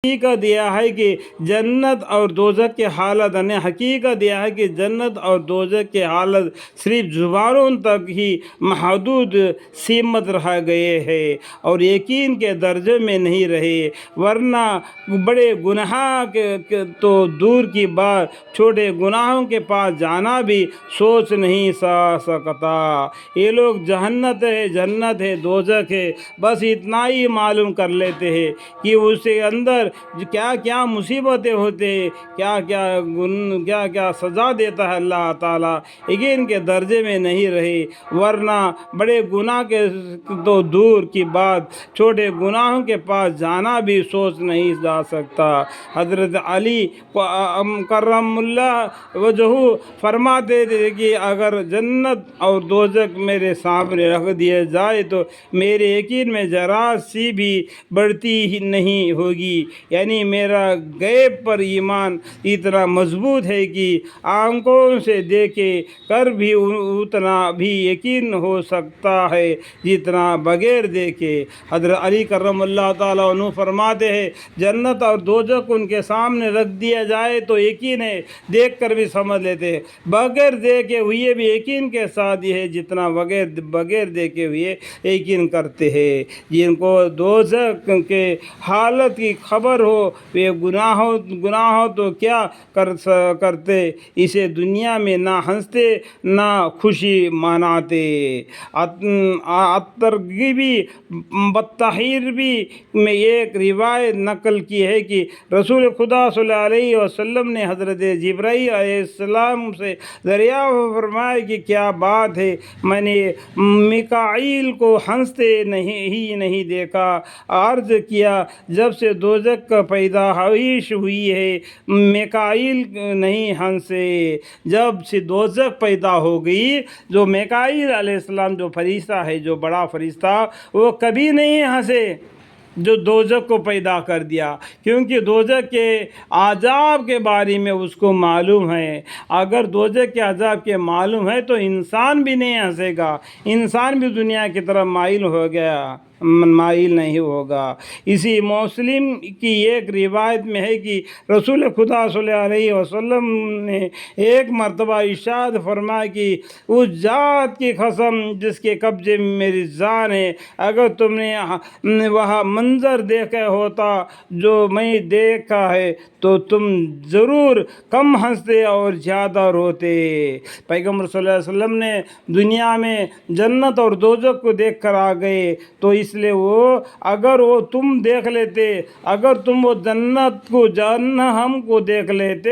حقیقت یہ ہے کہ جنت اور دوزخ کی حالت نے حقیقت یہ ہے کہ جنت اور دوزخ کی حالت صرف زبانوں تک ہی محدود سیمت رہ گئے ہیں اور یقین کے درجے میں نہیں رہے، ورنہ بڑے گناہ تو دور کی بات، چھوٹے گناہوں کے پاس جانا بھی سوچ نہیں سکتا۔ یہ لوگ جنت ہے دوزخ ہے بس اتنا ہی معلوم کر لیتے ہیں کہ اس کے اندر کیا کیا مصیبتیں ہوتے ہیں، کیا کیا سزا دیتا ہے اللہ تعالیٰ، یقین کے درجے میں نہیں رہے، ورنہ بڑے گناہ کے تو دور کی بات، چھوٹے گناہوں کے پاس جانا بھی سوچ نہیں جا سکتا۔ حضرت علی کرم اللہ وجہہ فرماتے تھے کہ اگر جنت اور دوزخ میرے سامنے رکھ دیے جائے تو میرے یقین میں ذرا سی بھی بڑھتی ہی نہیں ہوگی، یعنی میرا غیب پر ایمان اتنا مضبوط ہے کہ آنکھوں سے دیکھے کر بھی اتنا بھی یقین ہو سکتا ہے جتنا بغیر دیکھے۔ حضرت علی کرم اللہ تعالیٰ عنہ فرماتے ہیں جنت اور دوزخ ان کے سامنے رکھ دیا جائے تو یقین ہے، دیکھ کر بھی سمجھ لیتے ہیں، بغیر دیکھے ہوئے بھی یقین کے ساتھ یہ ہے جتنا بغیر دیکھے ہوئے یقین کرتے ہیں۔ جن کو دوزخ کے حالت کی خبر ہو وہ گناہوں تو کیا کرتے، اسے دنیا میں نہ ہنستے نہ خوشی مناتے۔ الترغیبی بالترہیب میں ایک روایت نقل کی ہے کہ رسول خدا صلی اللہ علیہ وسلم نے حضرت جبرائیل علیہ السلام سے دریافت فرمایا کہ کیا بات ہے، میں نے میکائیل کو ہنستے ہی نہیں دیکھا۔ عرض کیا جب سے دوزخ کا پیدائش ہوئی ہے میکائیل نہیں ہنسے، جب سے دوزخ پیدا ہو گئی جو میکائیل علیہ السلام جو فرشتہ ہے، جو بڑا فرشتہ، وہ کبھی نہیں ہنسے جو دوزخ کو پیدا کر دیا، کیونکہ دوزخ کے عذاب کے بارے میں اس کو معلوم ہے۔ اگر دوزخ کے عذاب کے معلوم ہے تو انسان بھی نہیں ہنسے گا، انسان بھی دنیا کی طرف مائل نہیں ہوگا۔ اسی مسلم کی ایک روایت میں ہے کہ رسول خدا صلی اللہ علیہ وسلم نے ایک مرتبہ ارشاد فرمایا کہ اس ذات کی قسم جس کے قبضے میں میری جان ہے، اگر تم نے وہ منظر دیکھا ہوتا جو میں دیکھا ہے تو تم ضرور کم ہنستے اور زیادہ روتے۔ پیغمبر صلی اللہ علیہ وسلم نے دنیا میں جنت اور دوزخ کو دیکھ کر آ گئے، تو اس لیے اگر وہ تم دیکھ لیتے، اگر تم وہ جہنم کو دیکھ لیتے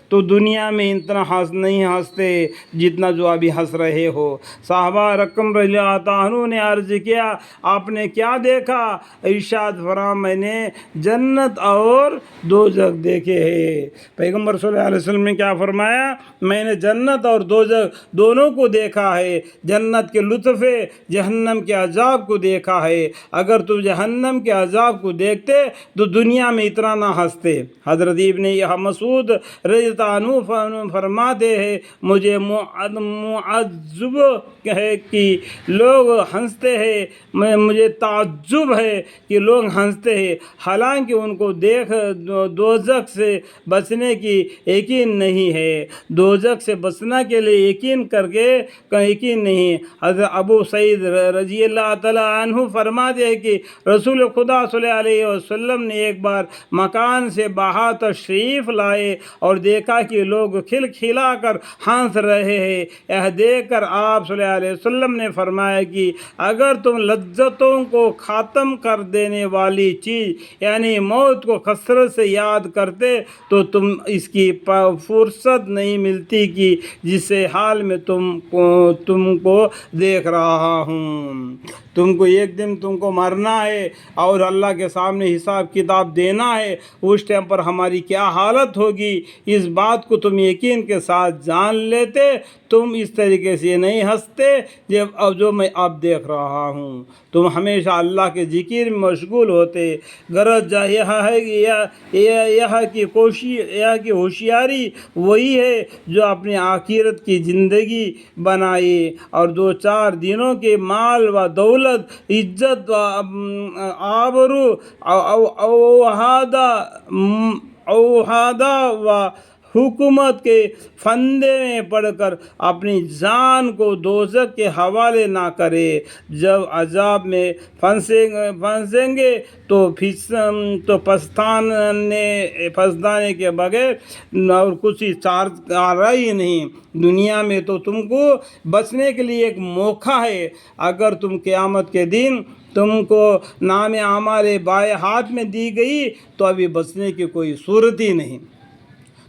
تو دنیا میں اتنا نہیں ہنستے جتنا جو ابھی ہنس رہے ہو۔ صحابہ رقم رضی اللہ عنہ نے عرض کیا آپ نے کیا دیکھا؟ ارشاد فرمایا میں نے جنت اور دوزخ دیکھے ہیں۔ پیغمبر صلی اللہ علیہ وسلم نے کیا فرمایا؟ میں نے جنت اور دوزخ دونوں کو دیکھا ہے، جنت کے لطف، جہنم کے عذاب کو دیکھا ہے۔ اگر تم جہنم کے عذاب کو دیکھتے تو دنیا میں اتنا نہ ہنستے۔ حضرت ابن مسعود رضی اللہ عنہ فرماتے ہیں مجھے معجب ہے کہ لوگ ہنستے ہیں، مجھے تعجب ہے کہ لوگ ہنستے ہیں، حالانکہ ان کو دیکھ دوزخ سے بچنے کی یقین نہیں ہے، دوزخ سے بچنا کے لیے یقین نہیں۔ حضرت ابو سعید رضی اللہ تعالی عنہ فرماتے ہیں کہ رسول خدا صلی اللہ علیہ وسلم نے ایک بار مکان سے باہر تشریف لائے اور دیکھا کہ لوگ کھلا کر ہنس رہے ہیں۔ یہ دیکھ کر آپ صلی اللہ علیہ وسلم نے فرمایا کہ اگر تم لذتوں کو ختم کر دینے والی چیز یعنی موت کو کثرت سے یاد کرتے تو تم اس کی فرصت نہیں ملتی کہ جس حال میں تم کو دیکھ رہا ہوں۔ تم کو ایک دن تم کو مرنا ہے اور اللہ کے سامنے حساب کتاب دینا ہے، اس ٹائم پر ہماری کیا حالت ہوگی اس بات کو تم یقین کے ساتھ جان لیتے، تم اس طریقے سے نہیں ہنستے جو میں اب دیکھ رہا ہوں، تم ہمیشہ اللہ کے ذکر میں مشغول ہوتے۔ غرض یہ ہے کہ ہوشیاری وہی ہے جو اپنی آخرت کی زندگی بنائے اور دو چار دنوں کے مال و دولت، عزت عزت آبرو اوہادہ و حکومت کے پھندے میں پڑ کر اپنی جان کو دوزخ کے حوالے نہ کرے۔ جب عذاب میں پھنسیں گے تو پچھتانے کے بغیر اور کچھ چارہ نہیں۔ دنیا میں تو تم کو بچنے کے لیے ایک موقع ہے۔ اگر تم قیامت کے دن تم کو نام اعمال بائیں ہاتھ میں دی گئی تو ابھی بچنے کی کوئی صورت ہی نہیں۔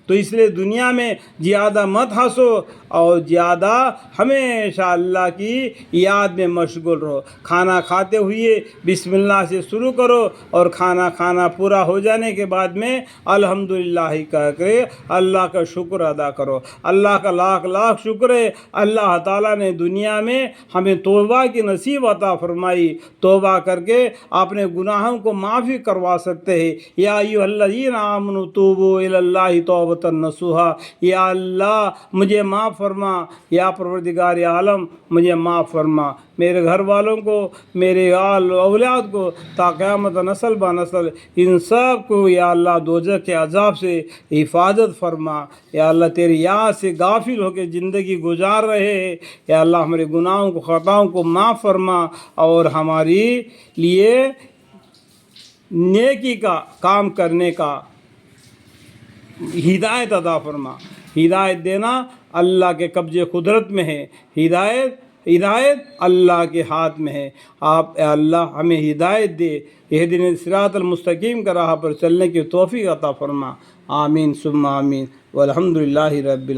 تو اس لیے دنیا میں زیادہ مت ہنسو اور زیادہ ہمیشہ اللہ کی یاد میں مشغول رہو۔ کھانا کھاتے ہوئے بسم اللہ سے شروع کرو اور کھانا پورا ہو جانے کے بعد میں الحمدللہ کہہ کے اللہ کا شکر ادا کرو۔ اللہ کا لاکھ لاکھ شکر ہے، اللہ تعالیٰ نے دنیا میں ہمیں توبہ کی نصیب عطا فرمائی۔ توبہ کر کے اپنے گناہوں کو معافی کروا سکتے ہیں۔ یا ایھا الذین آمنوا توبوا الی اللہ توبۃ نصوحا، یا اللہ مجھے معاف فرما، یا پروردگار عالم مجھے معاف فرما، میرے گھر والوں کو، میرے اولاد کو، تا قیامت نسل با نسل ان سب کو یا اللہ دوزخ کے عذاب سے حفاظت فرما۔ یا اللہ تیری یاد سے غافل ہو کے زندگی گزار رہے ہیں، یا اللہ ہمارے گناہوں کو، خطاؤں کو معاف فرما اور ہماری لیے نیکی کا کام کرنے کا ہدایت عطا فرما۔ ہدایت دینا اللہ کے قبضے قدرت میں ہے، ہدایت اللہ کے ہاتھ میں ہے۔ آپ اے اللہ ہمیں ہدایت دے، اہدنا الصراط المستقیم کا راہ پر چلنے کی توفیق عطا فرما۔ آمین ثم آمین والحمدللہ رب العالمین۔